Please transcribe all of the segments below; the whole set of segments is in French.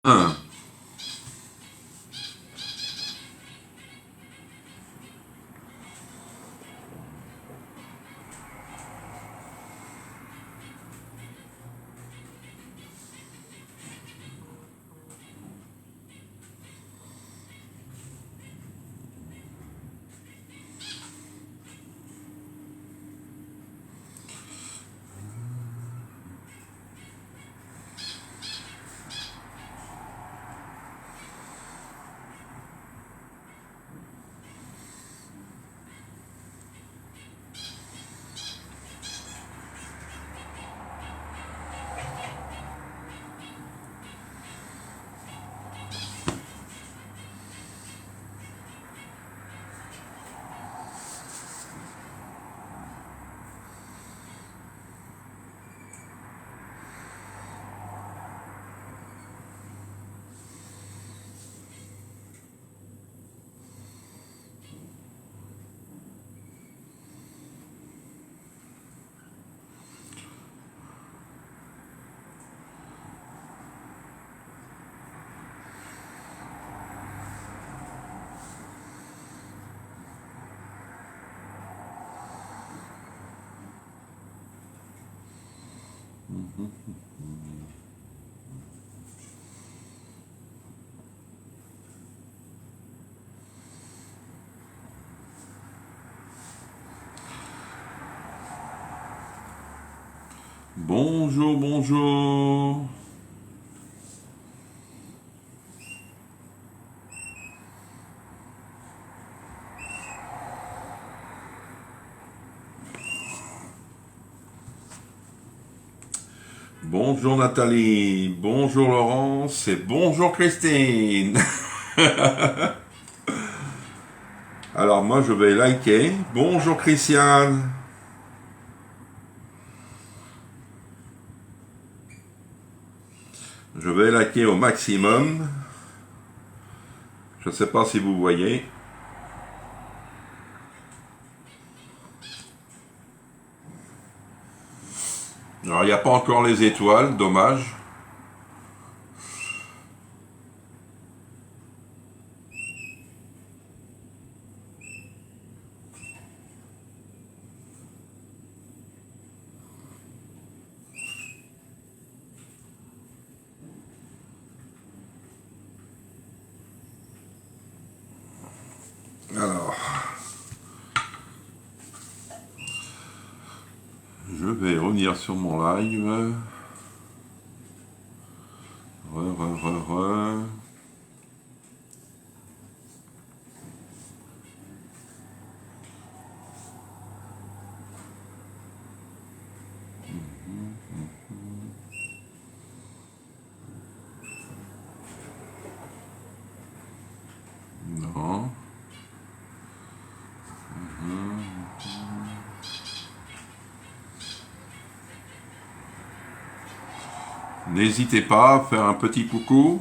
Un. Bonjour, bonjour. Bonjour Nathalie, bonjour Laurence et bonjour Christine. Alors moi je vais liker. Bonjour Christiane. Je vais liker au maximum. Je ne sais pas si vous voyez. Alors il n'y a pas encore les étoiles, dommage. Alors, je vais revenir sur mon live. Re. Non. N'hésitez pas à faire un petit coucou.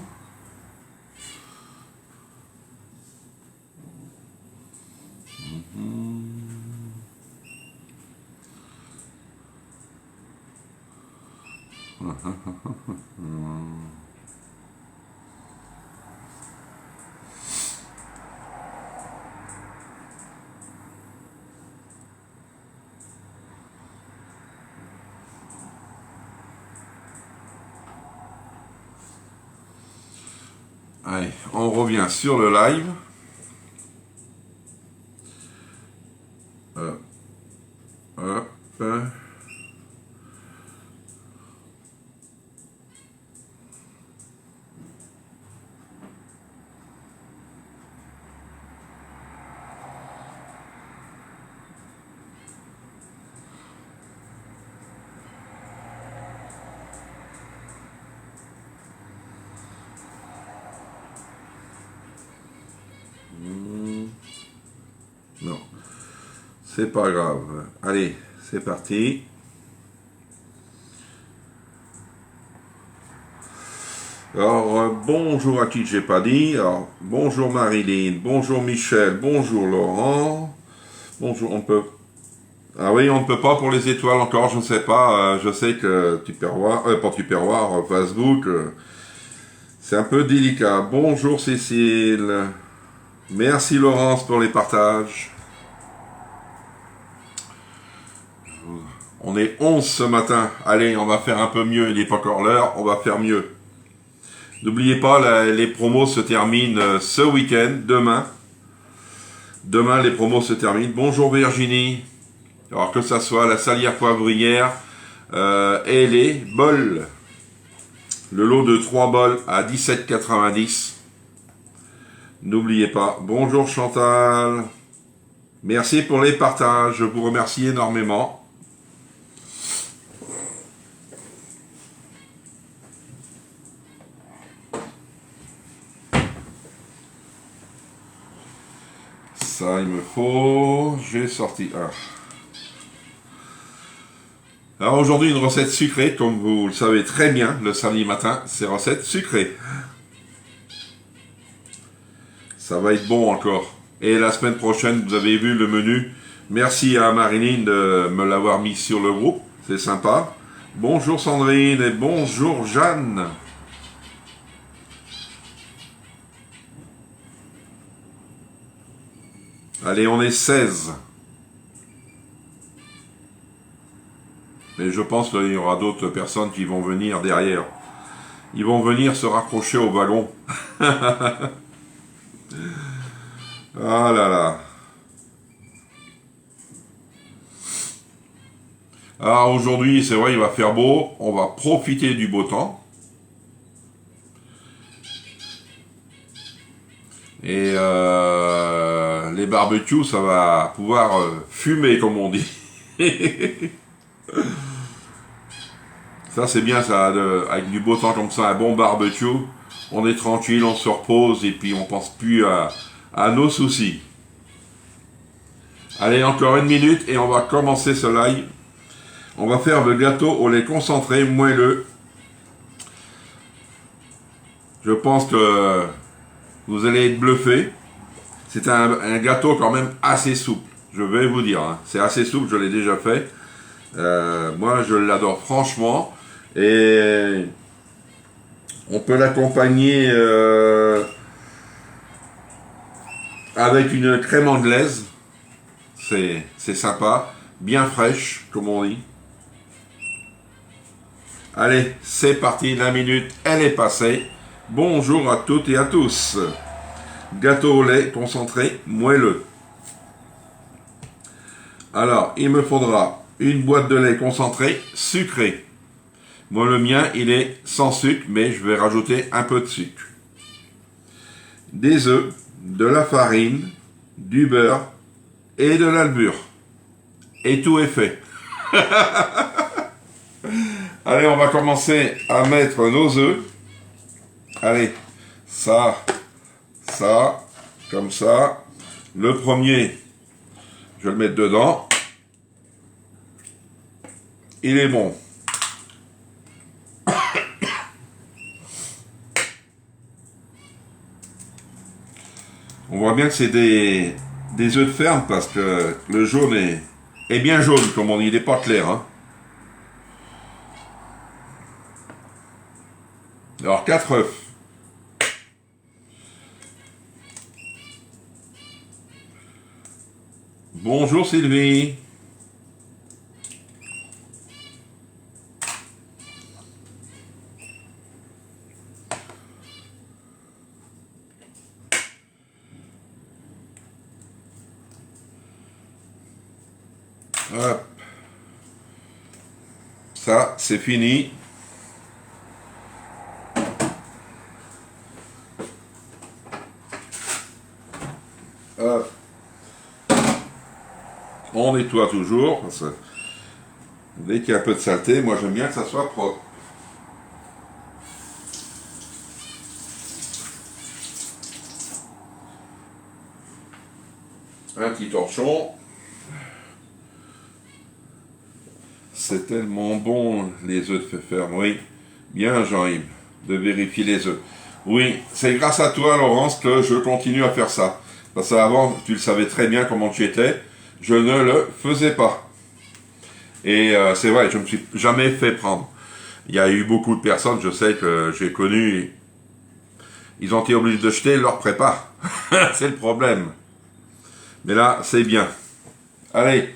Allez, on revient sur le live. Hop. Non, c'est pas grave. Allez, c'est parti. Alors, bonjour à qui j'ai pas dit. Alors, bonjour Marilyn, bonjour Michel, bonjour Laurent. Bonjour, on peut... Ah oui, on ne peut pas pour les étoiles encore, je ne sais pas. Je sais que Tupperware, pas Tupperware, Facebook, C'est un peu délicat. Bonjour Cécile. Merci Laurence pour les partages. On est 11 ce matin. Allez, on va faire un peu mieux. Il n'est pas encore l'heure, on va faire mieux. N'oubliez pas, les promos se terminent ce week-end, demain. Demain, les promos se terminent. Bonjour Virginie. Alors que ça soit la salière poivrière et les bols. Le lot de 3 bols à 17,90. N'oubliez pas. Bonjour Chantal. Merci pour les partages. Je vous remercie énormément. Ça, il me faut... J'ai sorti un. Alors aujourd'hui, une recette sucrée, comme vous le savez très bien, le samedi matin, c'est recette sucrée. Ça va être bon encore. Et la semaine prochaine, vous avez vu le menu. Merci à Marilyn de me l'avoir mis sur le groupe. C'est sympa. Bonjour Sandrine et bonjour Jeanne. Allez, on est 16. Mais je pense qu'il y aura d'autres personnes qui vont venir derrière. Ils vont venir se raccrocher au wagon. Ah là là. Alors aujourd'hui, c'est vrai, il va faire beau. On va profiter du beau temps. Et les barbecues, ça va pouvoir fumer, comme on dit. Ça c'est bien ça, avec du beau temps comme ça, un bon barbecue, on est tranquille, on se repose et puis on pense plus à nos soucis. Allez, encore une minute et on va commencer ce live. On va faire le gâteau au lait concentré moelleux. Je pense que vous allez être bluffés. C'est un gâteau quand même assez souple, je vais vous dire. Hein. C'est assez souple, je l'ai déjà fait. Moi je l'adore franchement. Et on peut l'accompagner avec une crème anglaise. C'est sympa, bien fraîche, comme on dit. Allez, c'est parti, la minute, elle est passée. Bonjour à toutes et à tous. Gâteau au lait concentré moelleux. Alors, il me faudra une boîte de lait concentré sucré. Moi, le mien, il est sans sucre, mais je vais rajouter un peu de sucre. Des œufs, de la farine, du beurre et de la levure. Et tout est fait. Allez, on va commencer à mettre nos œufs. Allez, ça, comme ça. Le premier, je vais le mettre dedans. Il est bon. On voit bien que c'est des œufs de ferme parce que le jaune est bien jaune, comme on dit, il n'est pas clair. Hein. Alors 4 œufs. Bonjour Sylvie. Hop. Ça, c'est fini. Hop. On nettoie toujours, parce que dès qu'il y a un peu de saleté, moi j'aime bien que ça soit propre. Un petit torchon. C'est tellement bon, les œufs de ferme, oui. Bien, Jean-Yves, de vérifier les œufs. Oui, c'est grâce à toi, Laurence, que je continue à faire ça. Parce qu'avant, tu le savais très bien comment tu étais, je ne le faisais pas. Et c'est vrai, je ne me suis jamais fait prendre. Il y a eu beaucoup de personnes, je sais que j'ai connu, ils ont été obligés de jeter leur prépa. C'est le problème. Mais là, c'est bien. Allez,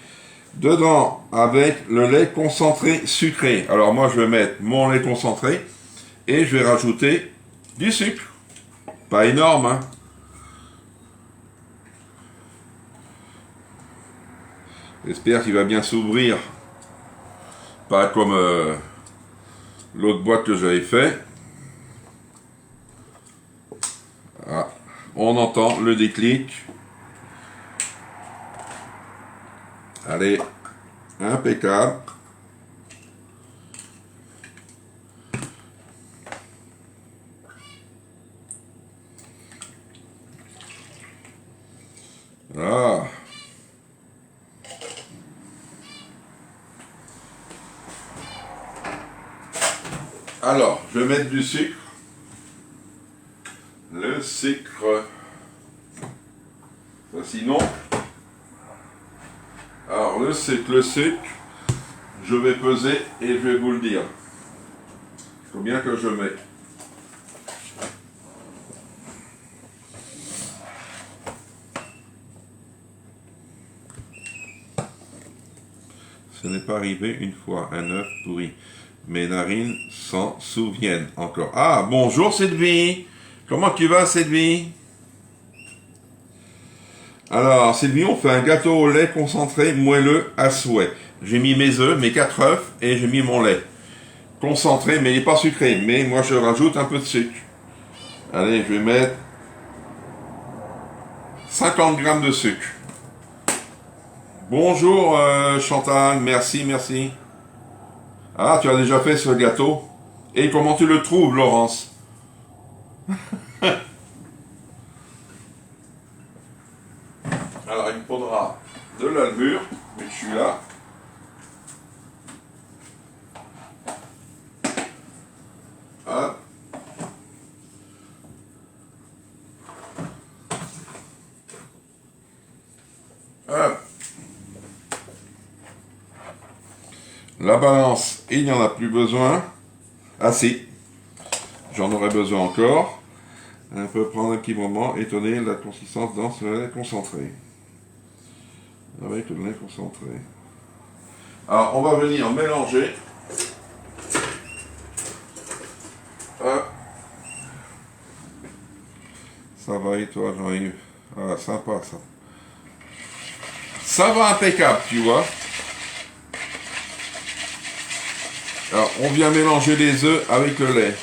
dedans, avec le lait concentré sucré. Alors moi, je vais mettre mon lait concentré et je vais rajouter du sucre. Pas énorme, hein. J'espère qu'il va bien s'ouvrir. Pas comme l'autre boîte que j'avais fait. Ah, on entend le déclic. Allez, impeccable. Ah. Alors, je vais mettre du sucre. Le sucre. Sinon, alors le sucre, je vais peser et je vais vous le dire. Combien que je mets? Ce n'est pas arrivé une fois, un œuf pourri. Mes narines s'en souviennent encore. Ah, bonjour Sylvie. Comment tu vas Sylvie? Alors Sylvie, on fait un gâteau au lait concentré moelleux à souhait. J'ai mis mes œufs, mes 4 œufs et j'ai mis mon lait. Concentré, mais il n'est pas sucré. Mais moi je rajoute un peu de sucre. Allez, je vais mettre 50 grammes de sucre. Bonjour Chantal, merci, merci. Ah, tu as déjà fait ce gâteau? Et comment tu le trouves, Laurence? Alors, il me faudra de la levure, mais je suis là. Hop. Hop. La balance, il n'y en a plus besoin. Ah si, j'en aurais besoin encore. On peut prendre un petit moment et donner la consistance dans ce lait concentré. Avec le lait concentré. Alors, on va venir mélanger. Hop. Ça va et toi, Jean-Yves? Ah, sympa ça. Ça va impeccable, tu vois. Alors, on vient mélanger les œufs avec le lait.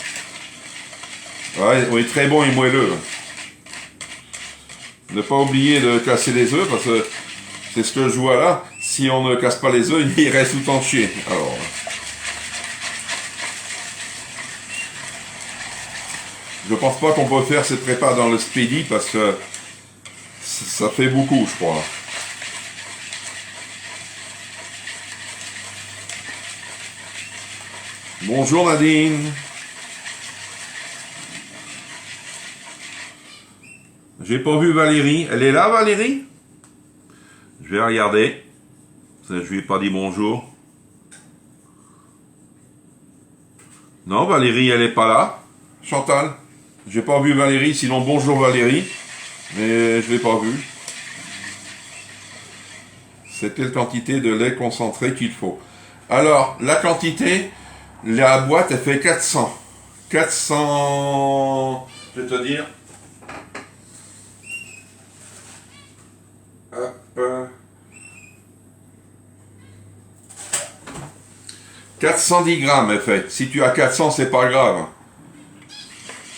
Ouais, oui, très bon et moelleux. Ne pas oublier de casser les œufs, parce que c'est ce que je vois là. Si on ne casse pas les œufs, il reste tout entier. Alors, je pense pas qu'on peut faire cette prépa dans le Speedy, parce que ça fait beaucoup, je crois. Bonjour Nadine. J'ai pas vu Valérie. Elle est là, Valérie? Je vais regarder. Je lui ai pas dit bonjour. Non, Valérie, elle est pas là. Chantal, j'ai pas vu Valérie, sinon bonjour Valérie. Mais je l'ai pas vue. C'est quelle quantité de lait concentré qu'il faut? Alors, la quantité, la boîte, elle fait 400. 400, je vais te dire. Hop. 410 grammes, elle fait. Si tu as 400, c'est pas grave.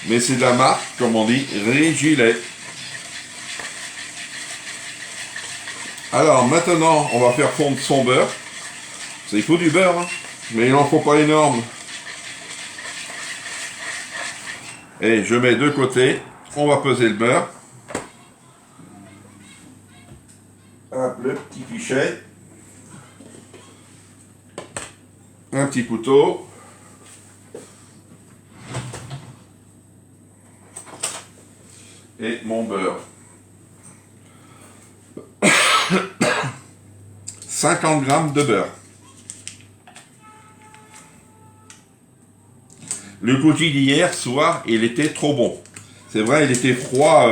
Mais c'est de la marque, comme on dit, Régilet. Alors, maintenant, on va faire fondre son beurre. Il faut du beurre, hein, mais il n'en faut pas énorme. Et je mets de côté. On va peser le beurre. Hop, le petit pichet. Un petit couteau. Et mon beurre. 50 grammes de beurre. Le cookie d'hier soir, il était trop bon. C'est vrai, il était froid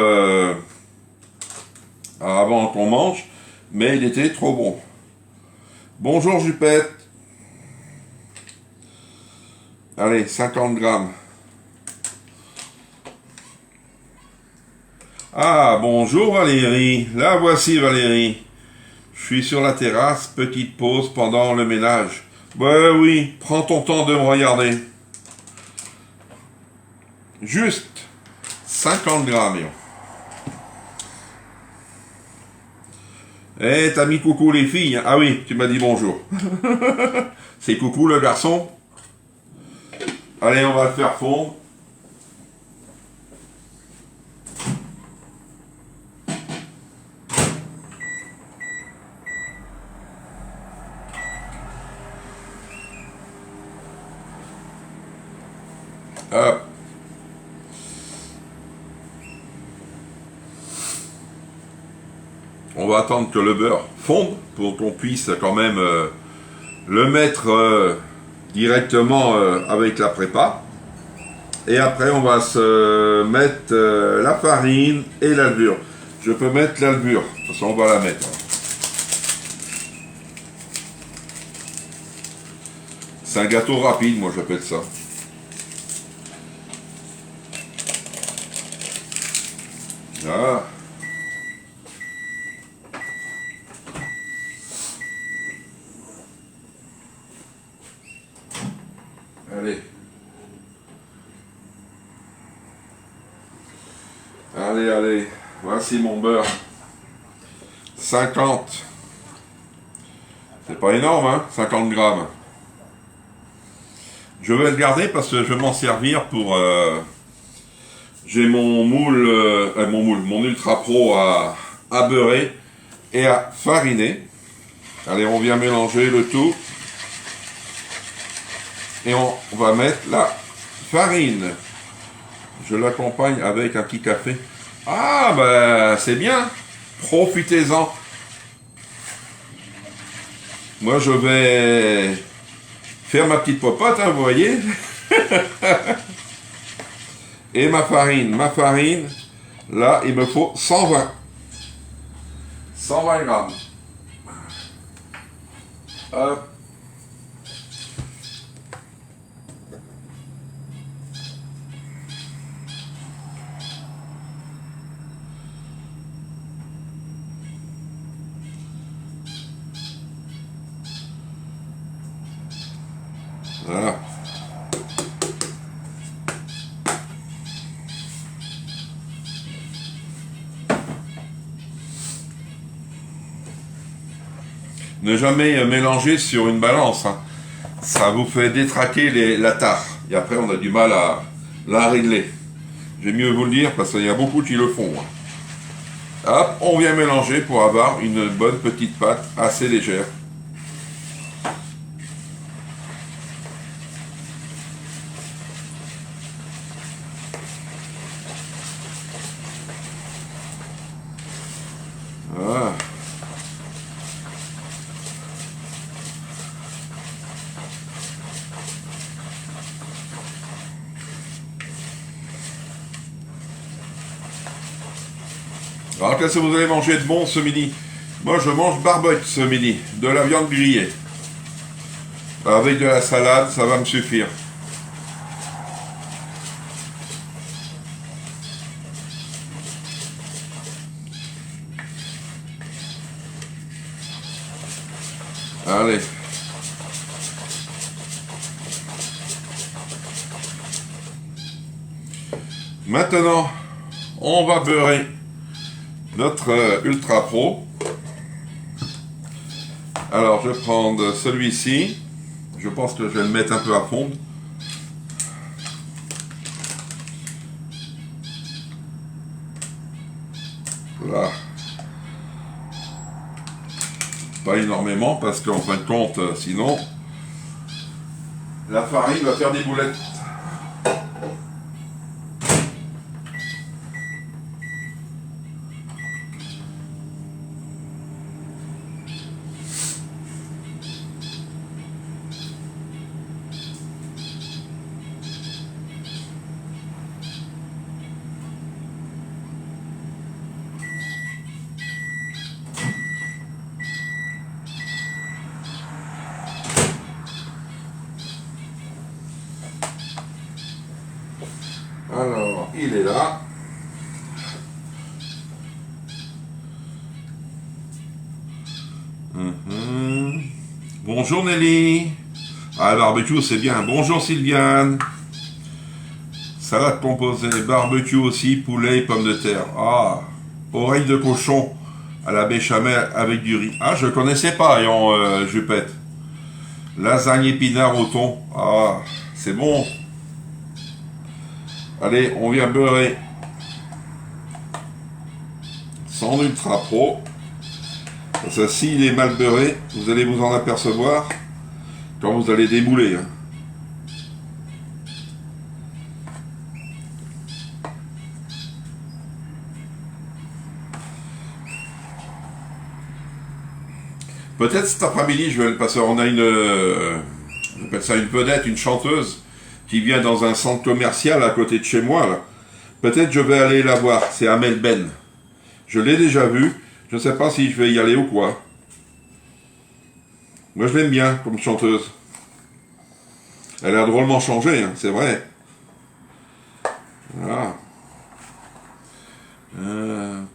avant qu'on mange, mais il était trop bon. Bonjour Jupette. Allez, 50 grammes. Ah, bonjour Valérie. La voici Valérie. Je suis sur la terrasse, petite pause pendant le ménage. Ouais, oui, prends ton temps de me regarder. Juste 50 grammes. Eh, t'as mis coucou les filles. Ah oui, tu m'as dit bonjour. C'est coucou le garçon. Allez, on va le faire fondre. Hop. On va attendre que le beurre fonde pour qu'on puisse quand même le mettre directement avec la prépa. Et après, on va se mettre la farine et la levure. Je peux mettre la levure, de toute façon, on va la mettre. C'est un gâteau rapide, moi j'appelle ça. Voilà. Allez. Allez, allez. Voici mon beurre. 50. C'est pas énorme, hein, 50 grammes. Je vais le garder parce que je vais m'en servir pour... j'ai mon moule, mon Ultra Pro à beurrer et à fariner. Allez, on vient mélanger le tout. Et on va mettre la farine. Je l'accompagne avec un petit café. Ah, ben, c'est bien. Profitez-en. Moi, je vais faire ma petite popote, hein, vous voyez. Et ma farine, là, il me faut 120. 120 grammes. Hop. Voilà. Ne jamais mélanger sur une balance, hein. Ça vous fait détraquer la tare. Et après, on a du mal à la régler. J'ai mieux vous le dire parce qu'il y a beaucoup qui le font, hein. Hop, on vient mélanger pour avoir une bonne petite pâte assez légère. Voilà. Alors qu'est-ce que vous allez manger de bon ce midi? Moi je mange barbecue ce midi, de la viande grillée. Avec de la salade, ça va me suffire. Allez. Maintenant, on va beurrer notre Ultra Pro. Alors, je vais prendre celui-ci. Je pense que je vais le mettre un peu à fondre. Voilà. Pas énormément parce qu'en fin de compte, sinon, la farine va faire des boulettes. il est là. Bonjour Nelly. Ah, barbecue, c'est bien. Bonjour Sylviane. Salade composée, barbecue aussi, poulet, pommes de terre. Ah, oreille de cochon à la béchamel avec du riz. Ah, je connaissais pas, Jupette. Lasagne épinard au thon. Ah, c'est bon. Allez, on vient beurrer. Sans ultra pro. Parce que s'il est mal beurré, vous allez vous en apercevoir quand vous allez démouler. Peut-être cet après-midi, je vais le passer. On a on appelle ça une vedette, une chanteuse, qui vient dans un centre commercial à côté de chez moi, là. Peut-être je vais aller la voir. C'est Amel Ben. Je l'ai déjà vue. Je ne sais pas si je vais y aller ou quoi. Moi, je l'aime bien comme chanteuse. Elle a drôlement changé, hein, c'est vrai. Voilà.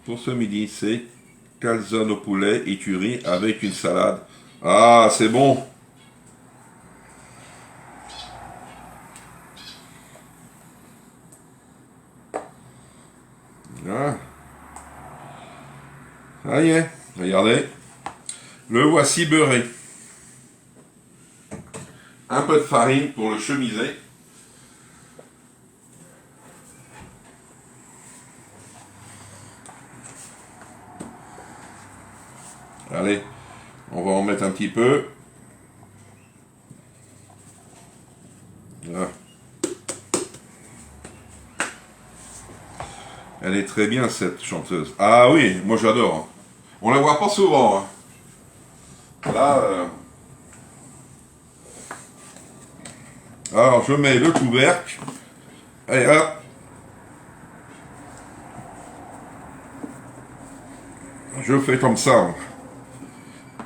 Pour ce midi, c'est calzone au poulet et tuerie avec une salade. Ah, c'est bon. Ah. Ça y est, regardez. Le voici beurré. Un peu de farine pour le chemiser. Allez, on va en mettre un petit peu. Voilà. Elle est très bien cette chanteuse. Ah oui, moi j'adore. On la voit pas souvent. Hein. Là. Alors je mets le couvercle. Et hop. Je fais comme ça.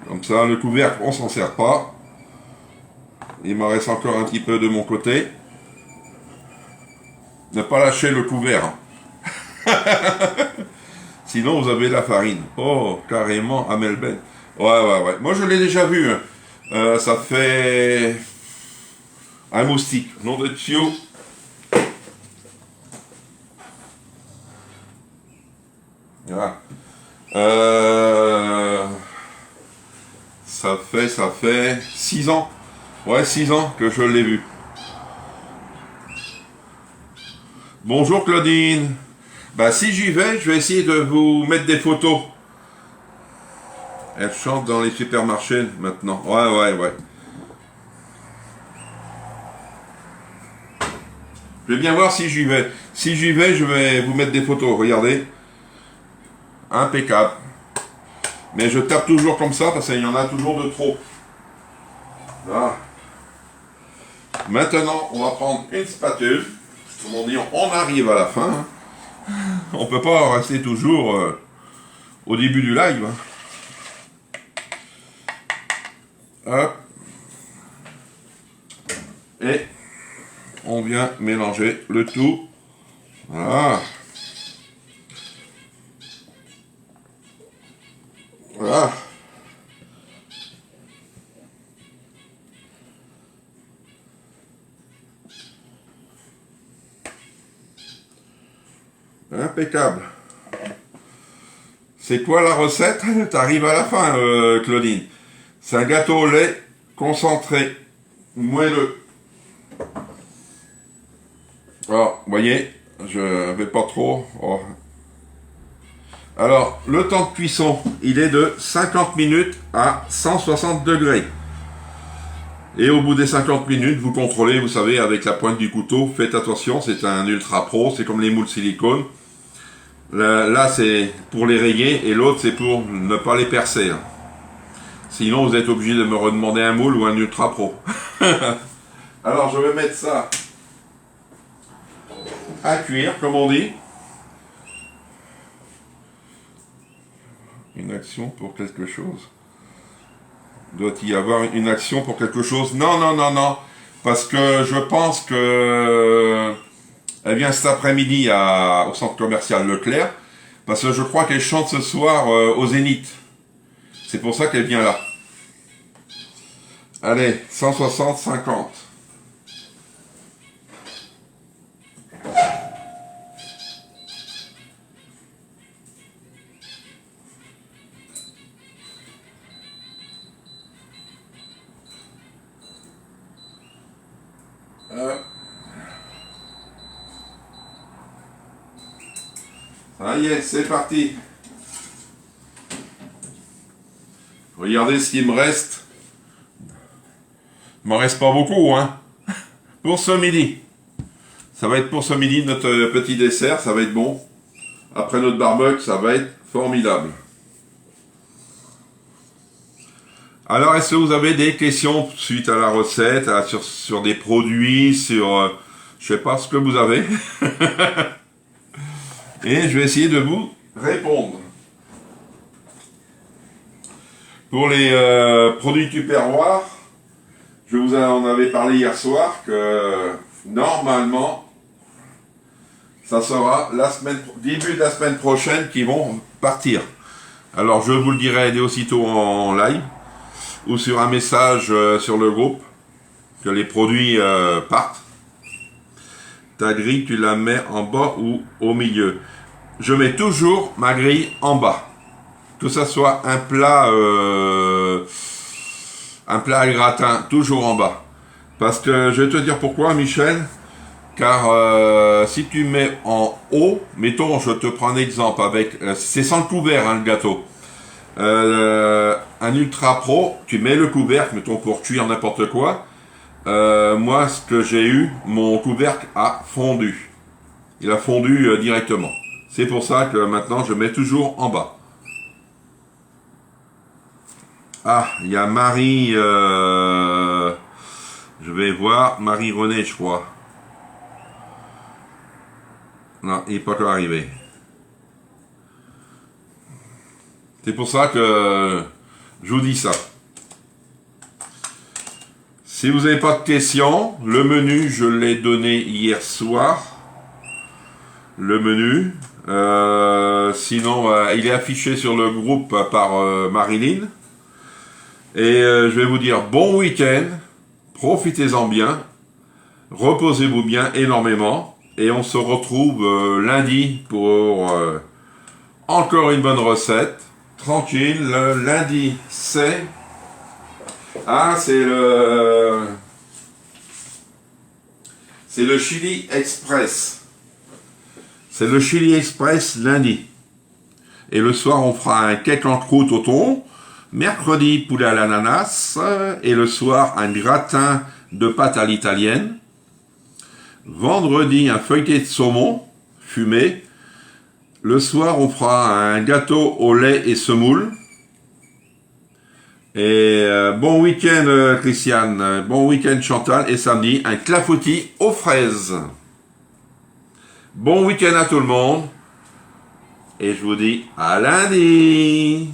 Comme ça, le couvercle, on s'en sert pas. Il m'en reste encore un petit peu de mon côté. Ne pas lâcher le couvert. Sinon, vous avez la farine. Oh, carrément, Amel Ben. Ouais. Moi, je l'ai déjà vu. Hein. Ça fait un moustique. Nom de Dieu. Voilà. Ça fait 6 ans. Ouais, 6 ans que je l'ai vu. Bonjour Claudine. Bah si j'y vais, je vais essayer de vous mettre des photos. Elle chante dans les supermarchés maintenant. Ouais. Je vais bien voir si j'y vais. Si j'y vais, je vais vous mettre des photos. Regardez. Impeccable. Mais je tape toujours comme ça parce qu'il y en a toujours de trop. Voilà. Maintenant, on va prendre une spatule. Comme on dit, on arrive à la fin. On peut pas rester toujours au début du live. Hop. Et on vient mélanger le tout. Voilà. Voilà. Impeccable. C'est quoi la recette? T'arrives à la fin, Claudine. C'est un gâteau au lait concentré, moelleux. Alors, vous voyez, je vais pas trop. Oh. Alors, le temps de cuisson, il est de 50 minutes à 160 degrés. Et au bout des 50 minutes, vous contrôlez, vous savez, avec la pointe du couteau. Faites attention, c'est un ultra pro, c'est comme les moules silicone. Là, c'est pour les rayer et l'autre, c'est pour ne pas les percer. Hein. Sinon, vous êtes obligé de me redemander un moule ou un ultra pro. Alors, je vais mettre ça à cuire, comme on dit. Une action pour quelque chose. Doit-il y avoir une action pour quelque chose? Non. Parce que je pense que Elle vient cet après-midi au centre commercial Leclerc, parce que je crois qu'elle chante ce soir au Zénith. C'est pour ça qu'elle vient là. Allez, 160, 50. Ça y est, c'est parti. Regardez ce qu'il me reste. Il m'en reste pas beaucoup, hein. Pour ce midi. Ça va être pour ce midi notre petit dessert, ça va être bon. Après notre barbecue, ça va être formidable. Alors, est-ce que vous avez des questions suite à la recette, sur des produits, sur... je sais pas ce que vous avez. Et je vais essayer de vous répondre. Pour les produits Tupperware, je vous en avais parlé hier soir que normalement, ça sera début de la semaine prochaine qu'ils vont partir. Alors je vous le dirai aussitôt en live ou sur un message sur le groupe que les produits partent. Ta grille, tu la mets en bas ou au milieu? Je mets toujours ma grille en bas. Que ça soit un plat à gratin, toujours en bas. Parce que je vais te dire pourquoi, Michel. Car si tu mets en haut, mettons, je te prends un exemple avec, c'est sans le couvercle, hein, le gâteau. Un Ultra Pro, tu mets le couvercle, mettons pour cuire n'importe quoi. Moi, ce que j'ai eu, mon couvercle a fondu. Il a fondu directement. C'est pour ça que maintenant, je mets toujours en bas. Ah, il y a Marie... je vais voir, Marie-Renée, je crois. Non, il n'est pas encore arrivé. C'est pour ça que je vous dis ça. Si vous n'avez pas de questions, le menu, je l'ai donné hier soir. Le menu. Sinon, il est affiché sur le groupe par Marilyn. Et je vais vous dire bon week-end. Profitez-en bien. Reposez-vous bien énormément. Et on se retrouve lundi pour encore une bonne recette. Tranquille. Le lundi, c'est... Ah, c'est le Chili Express. C'est le Chili Express lundi. Et le soir, on fera un cake en croûte au thon. Mercredi, poulet à l'ananas. Et le soir, un gratin de pâte à l'italienne. Vendredi, un feuilleté de saumon fumé. Le soir, on fera un gâteau au lait et semoule. Et bon week-end Christiane, bon week-end Chantal, et samedi, un clafoutis aux fraises. Bon week-end à tout le monde, et je vous dis à lundi.